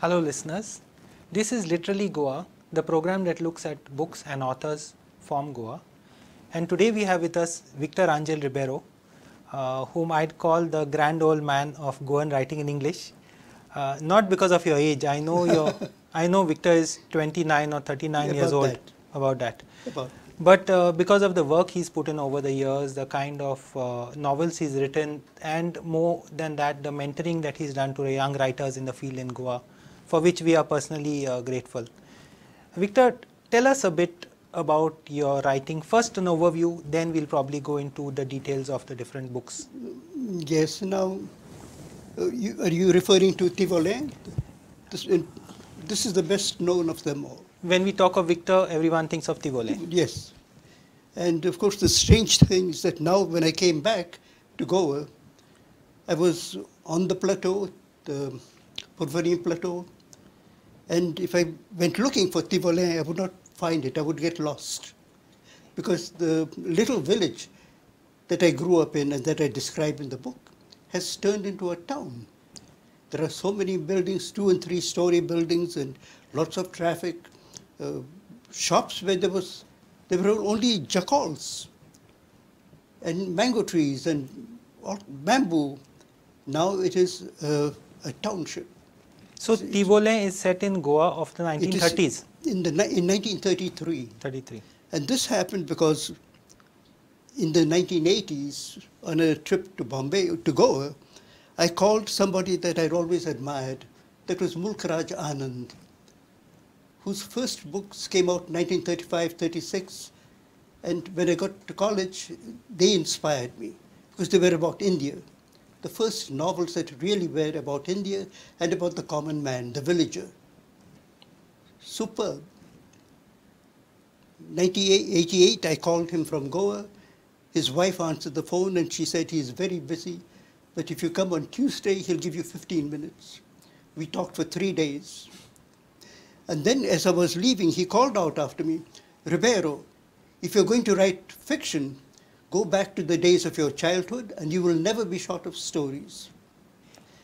Hello listeners, this is Literally Goa, the program that looks at books and authors from Goa. And today we have with us Victor Rangel Ribeiro, whom I'd call the grand old man of Goan writing in English. Not because of your age, I know Victor is 29 or 39 years old. About that. But because of the work he's put in over the years, the kind of novels he's written, and more than that, the mentoring that he's done to young writers in the field in Goa, for which we are personally grateful. Victor, tell us a bit about your writing. First an overview, then we'll probably go into the details of the different books. Yes, now, are you referring to Tivole? This is the best known of them all. When we talk of Victor, everyone thinks of Tivole. Yes. And of course, the strange thing is that now when I came back to Goa, I was on the plateau, the Purvanian plateau, and if I went looking for Tivole, I would not find it. I would get lost. Because the little village that I grew up in and that I describe in the book has turned into a town. There are so many buildings, 2- and 3-story buildings, and lots of traffic. Shops where there were only jackals and mango trees and bamboo. Now it is a township. So Tivole is set in Goa of the 1930s? In 1933. 33. And this happened because in the 1980s, on a trip to Goa, I called somebody that I'd always admired. That was Mulk Raj Anand, whose first books came out in 1935-36. And when I got to college, they inspired me because they were about India. The first novels that really were about India and about the common man, the villager. Superb. 1988, I called him from Goa. His wife answered the phone and she said he's very busy, but if you come on Tuesday, he'll give you 15 minutes. We talked for 3 days. And then as I was leaving, he called out after me, Ribeiro, if you're going to write fiction, go back to the days of your childhood and you will never be short of stories.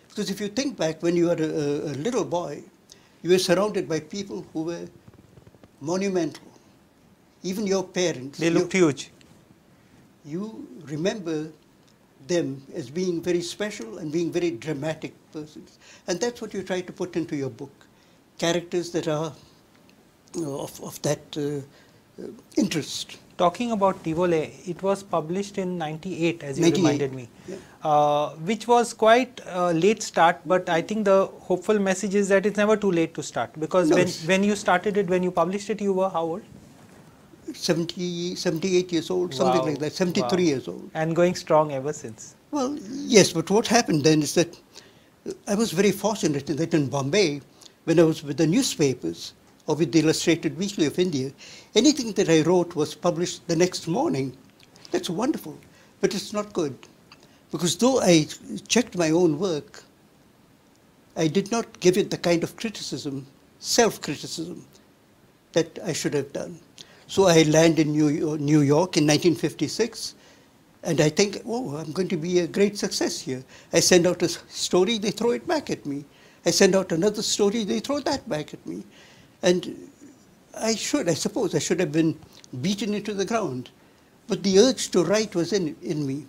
Because if you think back when you were a little boy, you were surrounded by people who were monumental. Even your parents. They looked huge. You remember them as being very special and being very dramatic persons. And that's what you try to put into your book. Characters that are of that interest. Talking about Tivole, it was published in 98, as you reminded me, which was quite a late start, but I think the hopeful message is that it's never too late to start, because when you started it, when you published it, you were how old? 78 years old, something like that, 73 years old. And going strong ever since. Well, yes, but what happened then is that I was very fortunate that in Bombay, when I was with the newspapers or with the Illustrated Weekly of India, anything that I wrote was published the next morning. That's wonderful, but it's not good. Because though I checked my own work, I did not give it the kind of criticism, self-criticism, that I should have done. So I landed in New York in 1956, and I think, oh, I'm going to be a great success here. I send out a story, they throw it back at me. I send out another story, they throw that back at me. And I suppose I should have been beaten into the ground. But the urge to write was in me.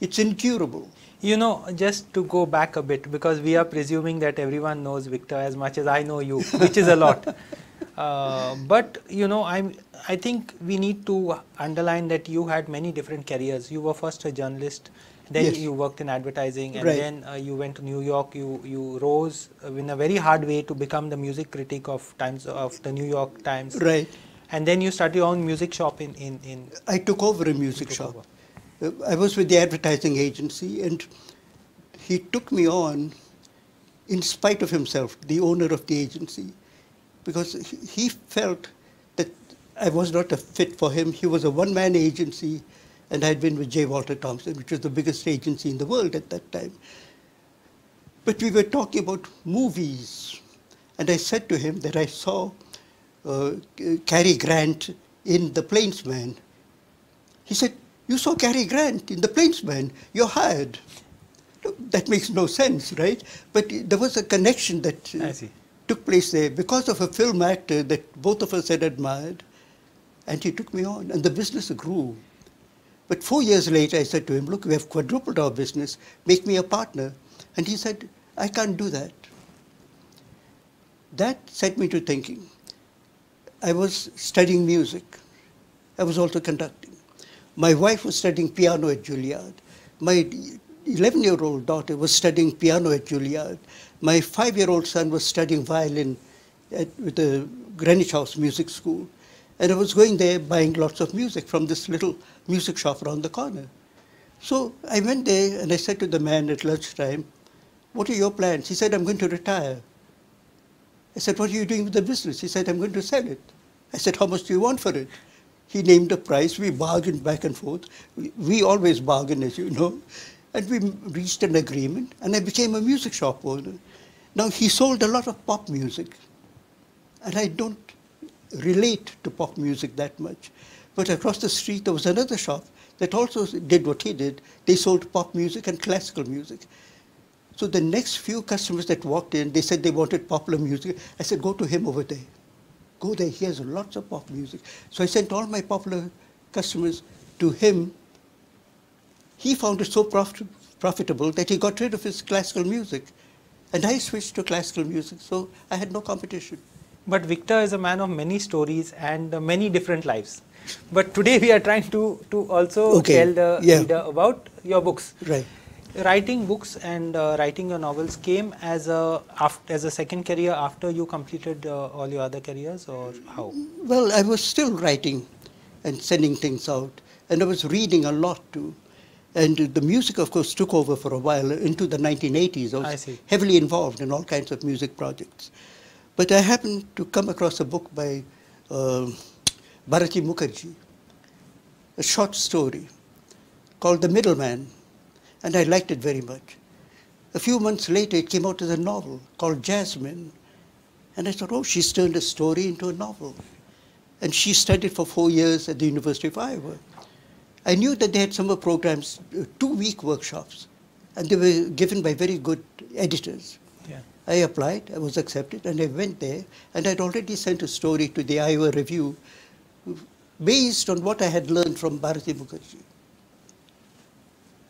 It's incurable. You know, just to go back a bit, because we are presuming that everyone knows Victor as much as I know you, which is a lot. But, you know, I think we need to underline that you had many different careers. You were first a journalist, then you worked in advertising, and then you went to New York. You rose in a very hard way to become the music critic of the New York Times. Right. And then you started your own music shop in I took over a music shop. I was with the advertising agency, and he took me on in spite of himself, the owner of the agency, because he felt that I was not a fit for him. He was a one-man agency, and I had been with J. Walter Thompson, which was the biggest agency in the world at that time. But we were talking about movies, and I said to him that I saw Cary Grant in The Plainsman. He said, "You saw Cary Grant in The Plainsman, you're hired." That makes no sense, right? But there was a connection that I see. took place there because of a film actor that both of us had admired, and he took me on, and the business grew. But 4 years later, I said to him, look, we have quadrupled our business, make me a partner. And he said, I can't do that. That set me to thinking. I was studying music. I was also conducting. My wife was studying piano at Juilliard. My 11-year-old daughter was studying piano at Juilliard. My 5-year-old son was studying violin with the Greenwich House Music School. And I was going there buying lots of music from this little music shop around the corner. So I went there and I said to the man at lunchtime, what are your plans? He said, I'm going to retire. I said, what are you doing with the business? He said, I'm going to sell it. I said, how much do you want for it? He named a price. We bargained back and forth. We always bargain, as you know. And we reached an agreement, and I became a music shop owner. Now, he sold a lot of pop music, and I don't relate to pop music that much. But across the street, there was another shop that also did what he did. They sold pop music and classical music. So the next few customers that walked in, they said they wanted popular music. I said, go to him over there. Go there, he has lots of pop music. So I sent all my popular customers to him. He found it so profitable that he got rid of his classical music. And I switched to classical music, so I had no competition. But Victor is a man of many stories and many different lives. But today we are trying to also tell the reader about your books. Right. Writing books and writing your novels came as a second career after you completed all your other careers, or how? Well, I was still writing and sending things out, and I was reading a lot too. And the music, of course, took over for a while. Into the 1980s, I was heavily involved in all kinds of music projects. But I happened to come across a book by Bharati Mukherjee, a short story called The Middleman, and I liked it very much. A few months later, it came out as a novel called Jasmine, and I thought, oh, she's turned a story into a novel. And she studied for 4 years at the University of Iowa. I knew that they had summer programs, 2-week workshops, and they were given by very good editors. Yeah. I applied, I was accepted, and I went there, and I'd already sent a story to the Iowa Review based on what I had learned from Bharati Mukherjee.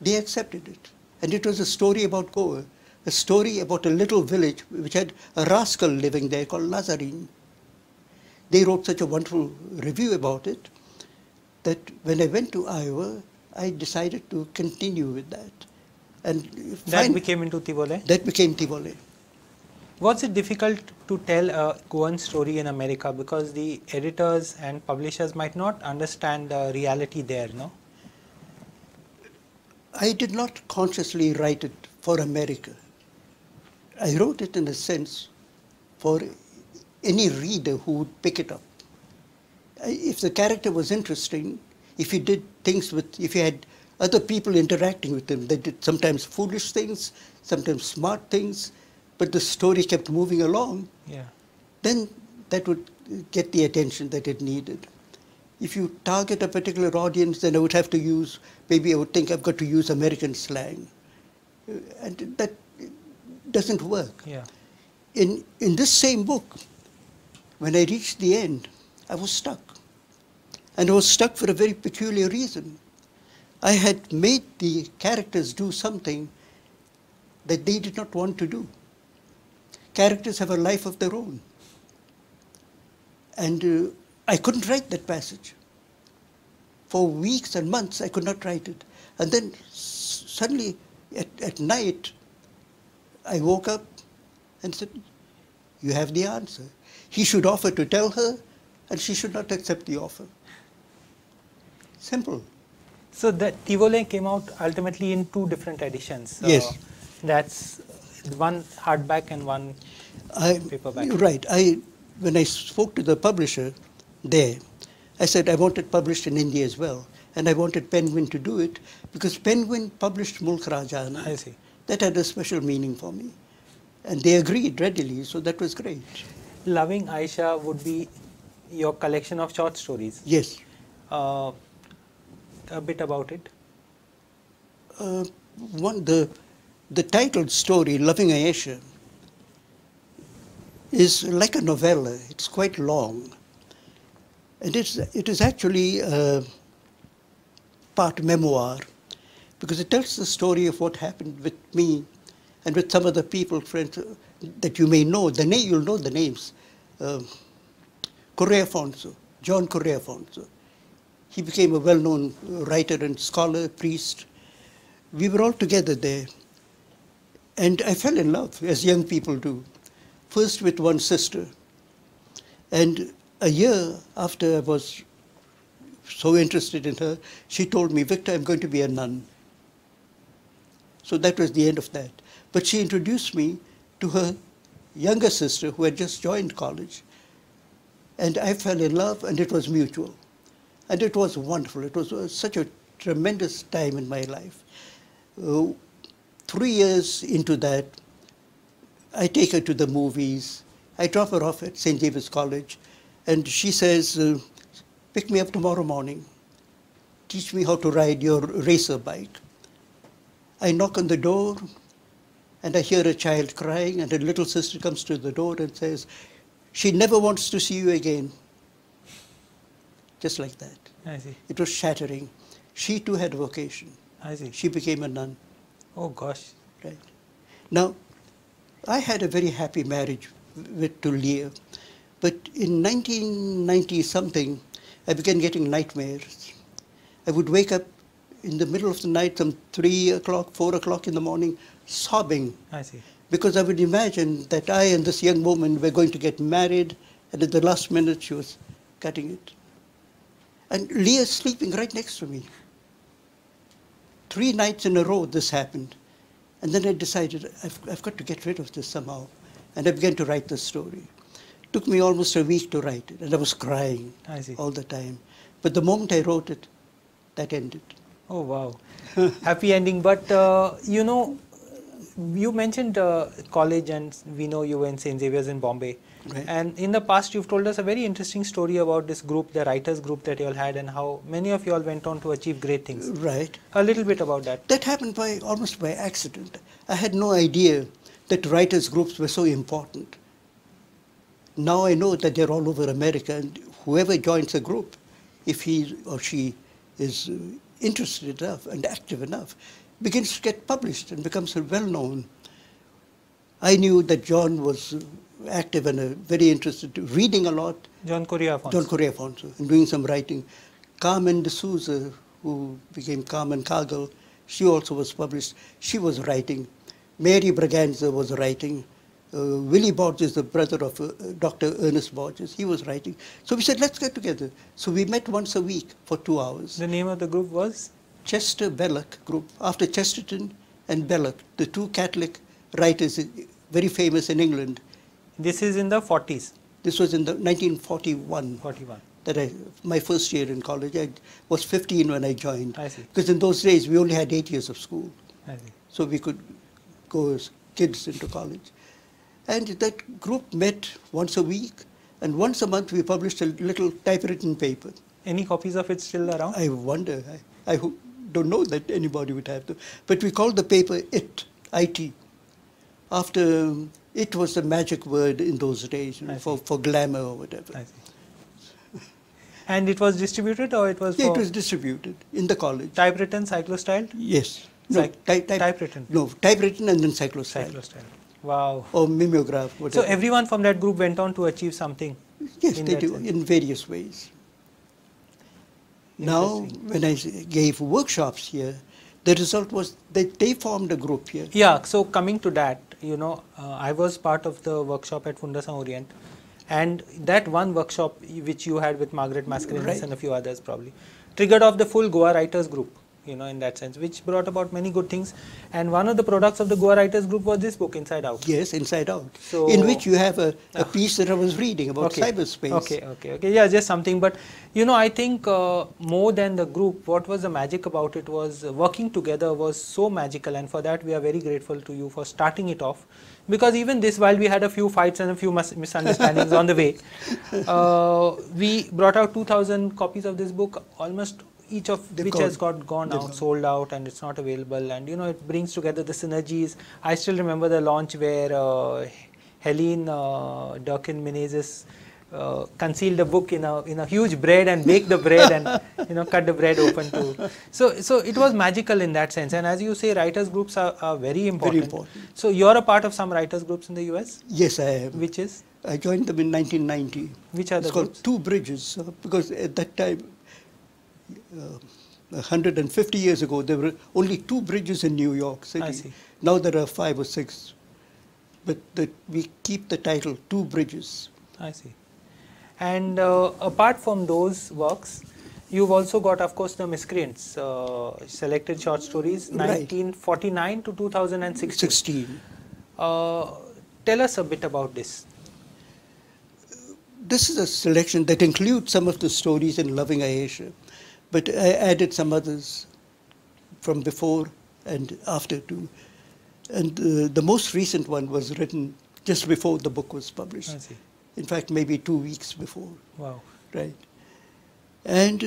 They accepted it, and it was a story about Goa, a story about a little village which had a rascal living there called Lazarine. They wrote such a wonderful review about it that when I went to Iowa, I decided to continue with that. And that became into Tivole? That became Tivole. Was it difficult to tell a Goan story in America because the editors and publishers might not understand the reality there, no? I did not consciously write it for America. I wrote it in a sense for any reader who would pick it up. If the character was interesting, if you did things with, if you had other people interacting with them, they did sometimes foolish things, sometimes smart things, but the story kept moving along, then that would get the attention that it needed. If you target a particular audience, then I would have to use, maybe I would think I've got to use American slang. And that doesn't work. Yeah. In this same book, when I reached the end, I was stuck. And I was stuck for a very peculiar reason. I had made the characters do something that they did not want to do. Characters have a life of their own. And I couldn't write that passage. For weeks and months, I could not write it. And then suddenly, at night, I woke up and said, you have the answer. He should offer to tell her, and she should not accept the offer. Simple. So that Tivole came out ultimately in 2 different editions. Yes. That's one hardback and one paperback. Right. When I spoke to the publisher there, I said I want it published in India as well. And I wanted Penguin to do it because Penguin published Mulk Rajana. I see. That had a special meaning for me. And they agreed readily, so that was great. Loving Aisha would be your collection of short stories. Yes. A bit about it. The titled story, Loving Aisha, is like a novella. It's quite long. And it is actually part memoir, because it tells the story of what happened with me and with some other people, friends, that you may know. You'll know the names. Correa Afonso, John Correa Afonso. He became a well-known writer and scholar, priest. We were all together there. And I fell in love, as young people do. First with one sister. And a year after I was so interested in her, she told me, Victor, I'm going to be a nun. So that was the end of that. But she introduced me to her younger sister who had just joined college. And I fell in love, and it was mutual. And it was wonderful. It was such a tremendous time in my life. 3 years into that, I take her to the movies. I drop her off at St. David's College, and she says, pick me up tomorrow morning. Teach me how to ride your racer bike. I knock on the door, and I hear a child crying, and a little sister comes to the door and says, she never wants to see you again. Just like that. I see. It was shattering. She too had a vocation. I see. She became a nun. Oh gosh. Right. Now, I had a very happy marriage to Leah, but in 1990-something, I began getting nightmares. I would wake up in the middle of the night, some 3 o'clock, 4 o'clock in the morning, sobbing. I see. Because I would imagine that I and this young woman were going to get married, and at the last minute she was cutting it. And Leah sleeping right next to me. 3 nights in a row this happened. And then I decided, I've got to get rid of this somehow. And I began to write the story. It took me almost a week to write it, and I was crying all the time. But the moment I wrote it, that ended. Oh wow. Happy ending. But you know, you mentioned college, and we know you were in St. Xavier's in Bombay. Right. And in the past, you've told us a very interesting story about this group, the writers group that you all had, and how many of you all went on to achieve great things. Right. A little bit about that. That happened almost by accident. I had no idea that writers groups were so important. Now I know that they're all over America, and whoever joins a group, if he or she is interested enough and active enough, begins to get published and becomes well known. I knew that John was active and very interested, reading a lot. John Correa Afonso. John Correa Afonso, and doing some writing. Carmen D'Souza, who became Carmen Cargill, she also was published. She was writing. Mary Braganza was writing. Willie Borges, the brother of Dr. Ernest Borges, he was writing. So we said, let's get together. So we met once a week for 2 hours. The name of the group was? Chester Belloc Group, after Chesterton and Belloc, the two Catholic writers, very famous in England. This is in the 40s. This was in the 1941. 41. My first year in college. I was 15 when I joined. I see. Because in those days, we only had 8 years of school. I see. So we could go as kids into college. And that group met once a week, and once a month we published a little typewritten paper. Any copies of it still around? I wonder. I don't know that anybody would have them. But we called the paper IT, IT. After it was the magic word in those days, for glamour or whatever. I see. And it was distributed, or it was Yeah, it was distributed in the college. Typewritten, cyclostyled? Yes. No, typewritten. No, typewritten and then cyclostyled. Cyclostyled. Wow. Or mimeograph, whatever. So everyone from that group went on to achieve something? Yes, they do, in various ways. Now, when I gave workshops here, the result was that they formed a group here. Yeah, so coming to that, you know, I was part of the workshop at Fundação Orient, and that one workshop which you had with Margaret Mascarenhas and a few others probably, triggered off the full Goa writers group, you know, in that sense, which brought about many good things. And one of the products of the Goa writers group was this book, Inside Out. Yes, Inside Out, so, in which you have a piece that I was reading about cyberspace. Okay, yeah, just something. But, you know, I think more than the group, what was the magic about it was working together was so magical, and for that we are very grateful to you for starting it off. Because even this, while we had a few fights and a few misunderstandings on the way, we brought out 2,000 copies of this book, almost each of which has gone out, sold out, and it's not available. And you know, it brings together the synergies. I still remember the launch where Helene Durkin Menezes concealed the book in a huge bread and baked the bread and cut the bread open too. So it was magical in that sense. And as you say, writers groups are very important. Very important. So you're a part of some writers groups in the US? Yes, I am. Which is? I joined them in 1990. Which are the It's called groups? Two Bridges, because at that time, 150 years ago, there were only 2 bridges in New York City. I see. Now there are 5 or 6. But we keep the title Two Bridges. I see. And apart from those works, you've also got, of course, the Miscreants, selected short stories, Right. 1949 to 2016. Tell us a bit about this. This is a selection that includes some of the stories in Loving Aisha, but I added some others from before and after too. And the most recent one was written just before the book was published. I see. In fact, maybe 2 weeks before. Wow. Right. And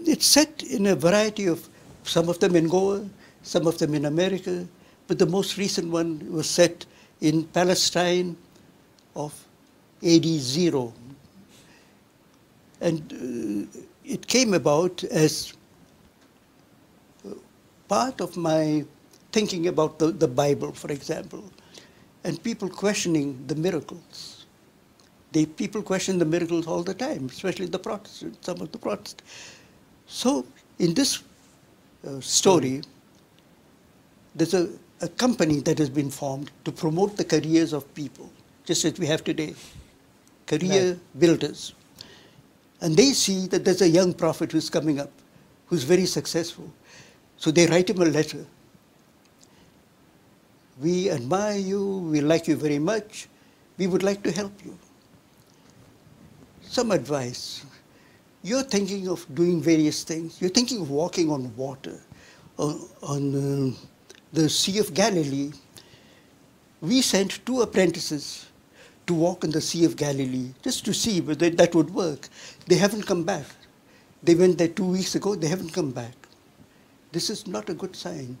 it's set in a variety of, some of them in Goa, some of them in America, but the most recent one was set in Palestine of AD 0. And it came about as part of my thinking about the Bible, for example, and people questioning the miracles. People question the miracles all the time, especially the Protestants, some of the Protestants. So in this story, there's a company that has been formed to promote the careers of people, just as we have today, career builders. And they see that there's a young prophet who's coming up, who's very successful. So they write him a letter. We admire you, we like you very much, we would like to help you. Some advice. You're thinking of doing various things. You're thinking of walking on water, on the Sea of Galilee. We sent 2 apprentices to walk in the Sea of Galilee, just to see whether that would work. They haven't come back. They went there 2 weeks ago, they haven't come back. This is not a good sign.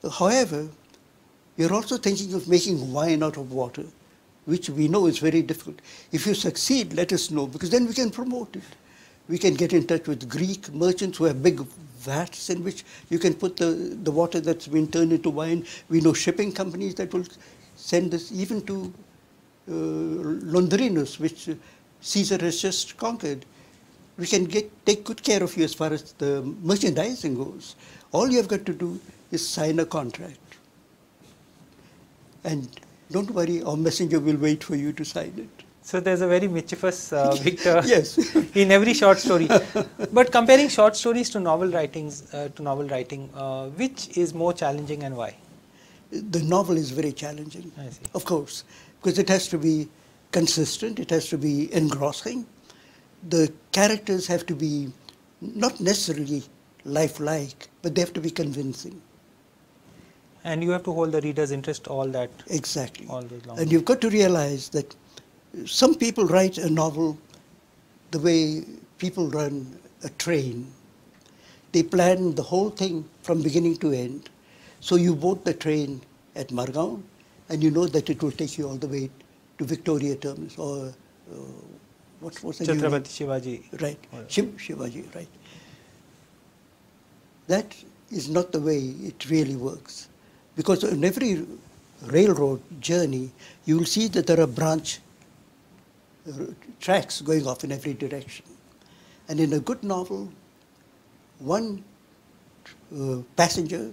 However, you're also thinking of making wine out of water, which we know is very difficult. If you succeed, let us know, because then we can promote it. We can get in touch with Greek merchants who have big vats in which you can put the water that's been turned into wine. We know shipping companies that will send this even to Londrinus, which Caesar has just conquered. We can take good care of you as far as the merchandising goes. All you have got to do is sign a contract. And don't worry, our messenger will wait for you to sign it. So there's a very mischievous Victor yes. in every short story. But comparing short stories to novel writing, which is more challenging and why? The novel is very challenging, I see. of course, because it has to be consistent, it has to be engrossing. The characters have to be not necessarily lifelike, but they have to be convincing. And you have to hold the reader's interest all that. Exactly. All those long. And you've got to realize that some people write a novel the way people run a train. They plan the whole thing from beginning to end. So you board the train at Margao, and you know that it will take you all the way to Victoria Terminus, or what was the Chhatrapati Shivaji. Right, Shivaji, right. That is not the way it really works. Because in every railroad journey, you will see that there are branch tracks going off in every direction. And in a good novel, one passenger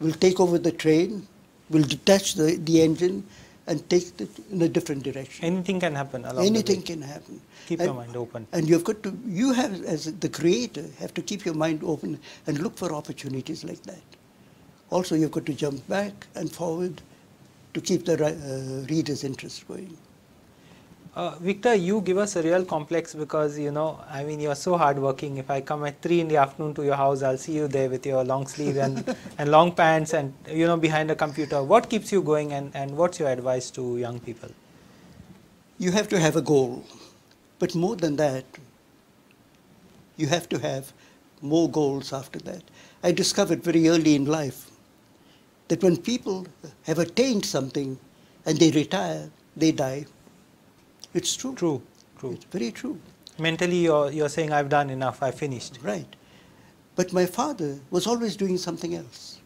will take over the train, will detach the engine, and take it in a different direction. Anything can happen along Anything the way. can happen. Keep your mind open. And you've got to, you have, as the creator, have to keep your mind open and look for opportunities like that. Also, you've got to jump back and forward to keep the reader's interest going. Victor, you give us a real complex because, I mean, you're so hardworking. If I come at 3 in the afternoon to your house, I'll see you there with your long sleeve and long pants and, behind a computer. What keeps you going and what's your advice to young people? You have to have a goal. But more than that, you have to have more goals after that. I discovered very early in life that when people have attained something, and they retire, they die. It's true. True, true. It's very true. Mentally, you're saying, I've done enough, I finished. Right. But my father was always doing something else.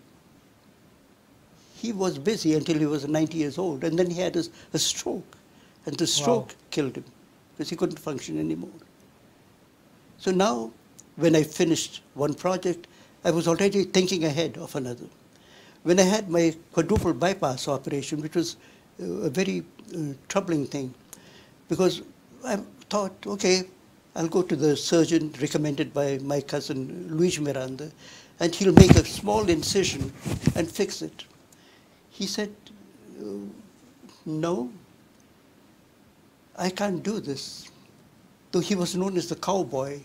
He was busy until he was 90 years old, and then he had a stroke, and the stroke killed him because he couldn't function anymore. So now, when I finished one project, I was already thinking ahead of another. When I had my quadruple bypass operation, which was a very troubling thing, because I thought, okay, I'll go to the surgeon recommended by my cousin Luis Miranda, and he'll make a small incision and fix it. He said, no, I can't do this. Though he was known as the cowboy,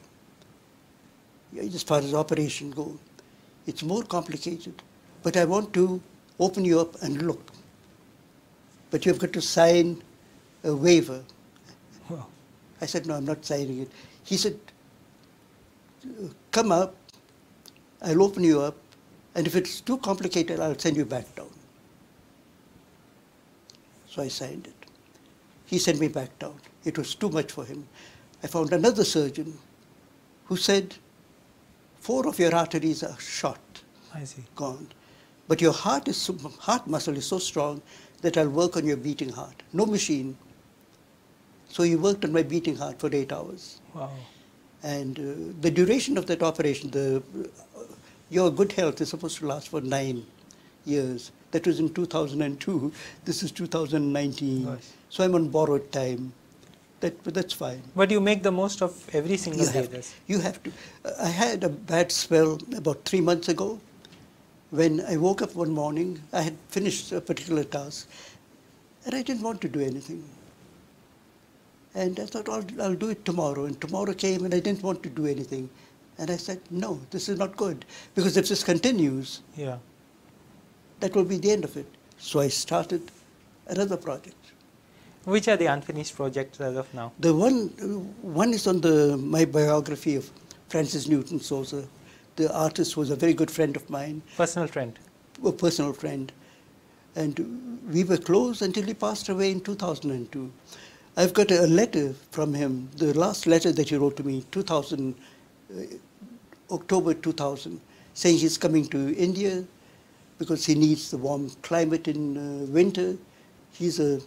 as far as operation goes. It's more complicated, but I want to open you up and look. But you've got to sign a waiver. Wow. I said, no, I'm not signing it. He said, come up, I'll open you up, and if it's too complicated, I'll send you back down. So I signed it. He sent me back down. It was too much for him. I found another surgeon who said, 4 of your arteries are shot. I see. Gone. But your heart muscle is so strong that I'll work on your beating heart. No machine. So he worked on my beating heart for 8 hours. Wow. And the duration of that operation, your good health is supposed to last for 9 years. That was in 2002. This is 2019. Gosh. So I'm on borrowed time. That's fine. But you make the most of every single day. You have to. I had a bad spell about 3 months ago. When I woke up one morning, I had finished a particular task, and I didn't want to do anything. And I thought, I'll do it tomorrow. And tomorrow came, and I didn't want to do anything. And I said, no, this is not good. Because if this continues, that will be the end of it. So I started another project. Which are the unfinished projects as of now? The one is on my biography of Francis Newton Sousa. The artist was a very good friend of mine. Personal friend? A personal friend. And we were close until he passed away in 2002. I've got a letter from him, the last letter that he wrote to me, October 2000, saying he's coming to India because he needs the warm climate in winter. He's a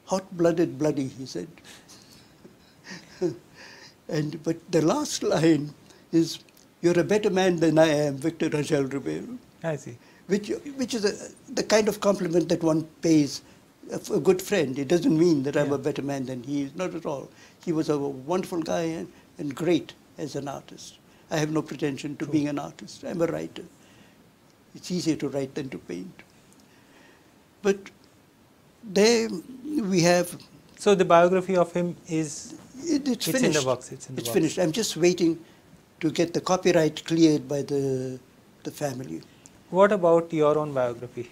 hot-blooded bloody, he said. But the last line is, you're a better man than I am, Victor Rangel Ribeiro. I see. Which is the kind of compliment that one pays a good friend. It doesn't mean that I'm a better man than he is, not at all. He was a wonderful guy and great as an artist. I have no pretension to being an artist. I'm a writer. It's easier to write than to paint. But there we have... So the biography of him is... It's finished. In the box. It's finished. I'm just waiting to get the copyright cleared by the family. What about your own biography?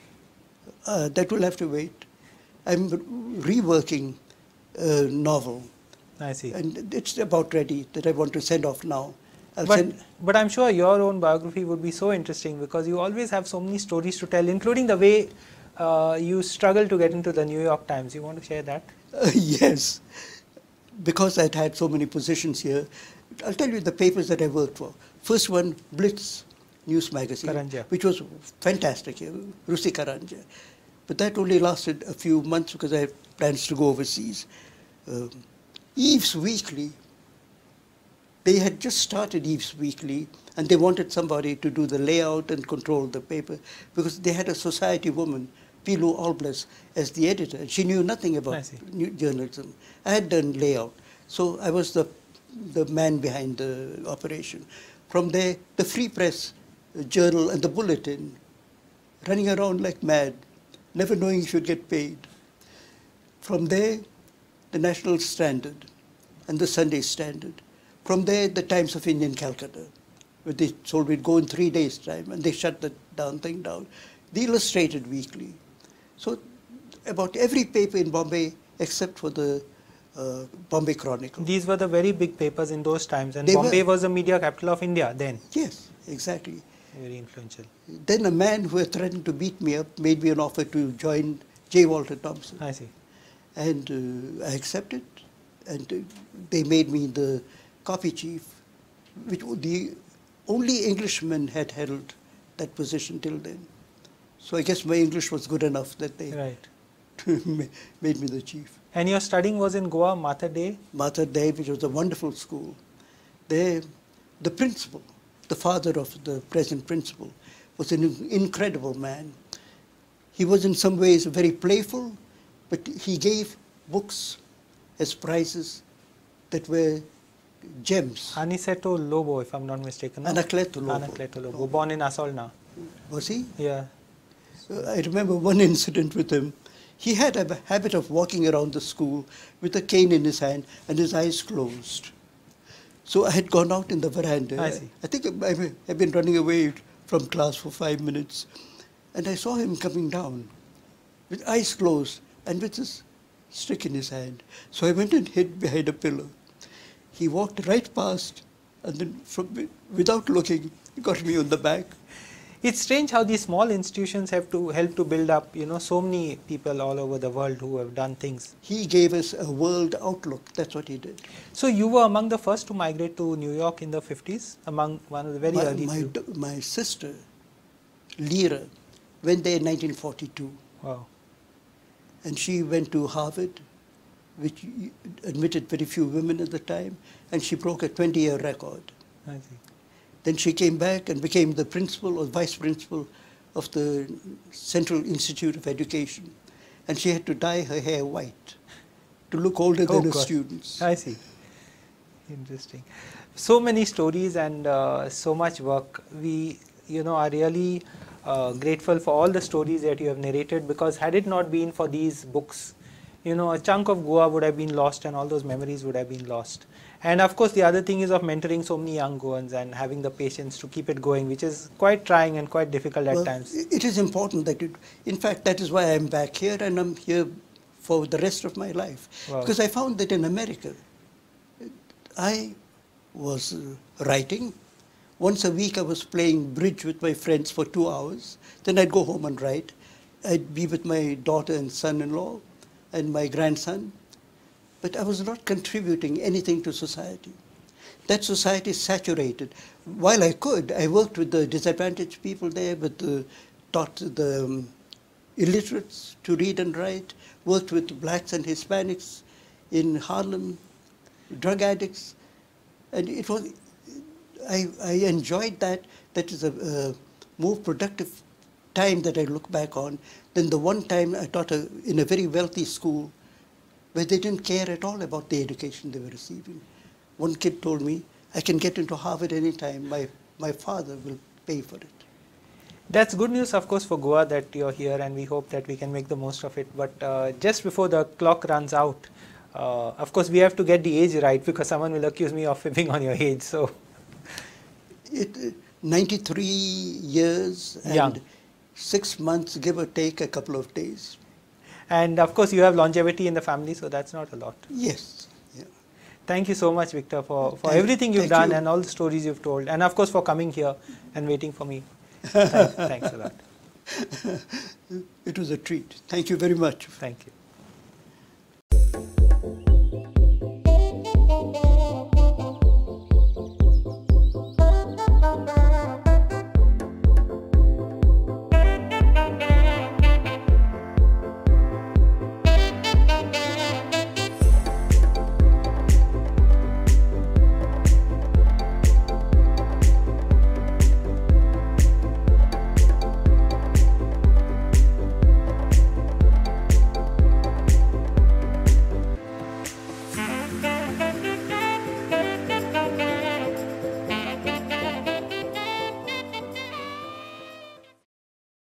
That will have to wait. I'm reworking a novel. I see. And it's about ready that I want to send off now. But I'm sure your own biography would be so interesting because you always have so many stories to tell, including the way you struggle to get into the New York Times. You want to share that? Yes. Because I'd had so many positions here, I'll tell you the papers that I worked for. First one, Blitz News Magazine, Karanja. Which was fantastic, Rusi Karanja. But that only lasted a few months because I had plans to go overseas. Eve's Weekly, they had just started Eve's Weekly, and they wanted somebody to do the layout and control the paper because they had a society woman, Pilu Allbless, as the editor. And she knew nothing about journalism. I had done layout. So I was the man behind the operation. From there, the Free Press Journal and the Bulletin, running around like mad, never knowing if you'd get paid. From there, the National Standard and the Sunday Standard. From there, the Times of India in Calcutta, where they told we'd go in 3 days' time, and they shut that thing down. The Illustrated Weekly. So about every paper in Bombay, except for the Bombay Chronicle. These were the very big papers in those times, and Bombay was the media capital of India then. Yes, exactly. Very influential. Then a man who had threatened to beat me up made me an offer to join J. Walter Thompson. I see. And I accepted, and they made me the copy chief, which the only Englishman had held that position till then. So I guess my English was good enough that they made me the chief. And your studying was in Goa, Mater Dei? Mater Dei, which was a wonderful school. There, the principal, the father of the present principal, was an incredible man. He was in some ways very playful, but he gave books as prizes that were gems. Aniceto Lobo, if I'm not mistaken. No? Anacleto Lobo. Anacleto Lobo, born in Asolna. Was he? Yeah. I remember one incident with him. He had a habit of walking around the school with a cane in his hand and his eyes closed. So I had gone out in the veranda. I see. I think I had been running away from class for 5 minutes. And I saw him coming down with eyes closed and with his stick in his hand. So I went and hid behind a pillar. He walked right past, and then without looking, he got me on the back. It's strange how these small institutions have to help to build up, so many people all over the world who have done things. He gave us a world outlook. That's what he did. So you were among the first to migrate to New York in the 50s, among one of the very early few. My sister, Lyra, went there in 1942. Wow. And she went to Harvard, which admitted very few women at the time, and she broke a 20-year record. I see. Then she came back and became the principal or vice principal of the Central Institute of Education. And she had to dye her hair white to look older than her students. I see. Interesting. So many stories and so much work. We, are really grateful for all the stories that you have narrated, because had it not been for these books, a chunk of Goa would have been lost and all those memories would have been lost. And of course, the other thing is of mentoring so many young Goans and having the patience to keep it going, which is quite trying and quite difficult at times. It is important that in fact, that is why I'm back here, and I'm here for the rest of my life. Wow. Because I found that in America, I was writing. Once a week, I was playing bridge with my friends for 2 hours. Then I'd go home and write. I'd be with my daughter and son-in-law and my grandson. But I was not contributing anything to society. That society is saturated. While I could, I worked with the disadvantaged people there, taught the illiterates to read and write, worked with blacks and Hispanics in Harlem, drug addicts. And it was, I enjoyed that. That is a more productive time that I look back on than the one time I taught in a very wealthy school where they didn't care at all about the education they were receiving. One kid told me, I can get into Harvard anytime. My father will pay for it. That's good news, of course, for Goa that you're here, and we hope that we can make the most of it. But just before the clock runs out, of course, we have to get the age right, because someone will accuse me of fibbing on your age. So, 93 years and young. 6 months, give or take a couple of days. And of course, you have longevity in the family, so that's not a lot. Yes. Yeah. Thank you so much, Victor, for everything you've done and all the stories you've told. And of course, for coming here and waiting for me. Thanks a lot. It was a treat. Thank you very much. Thank you.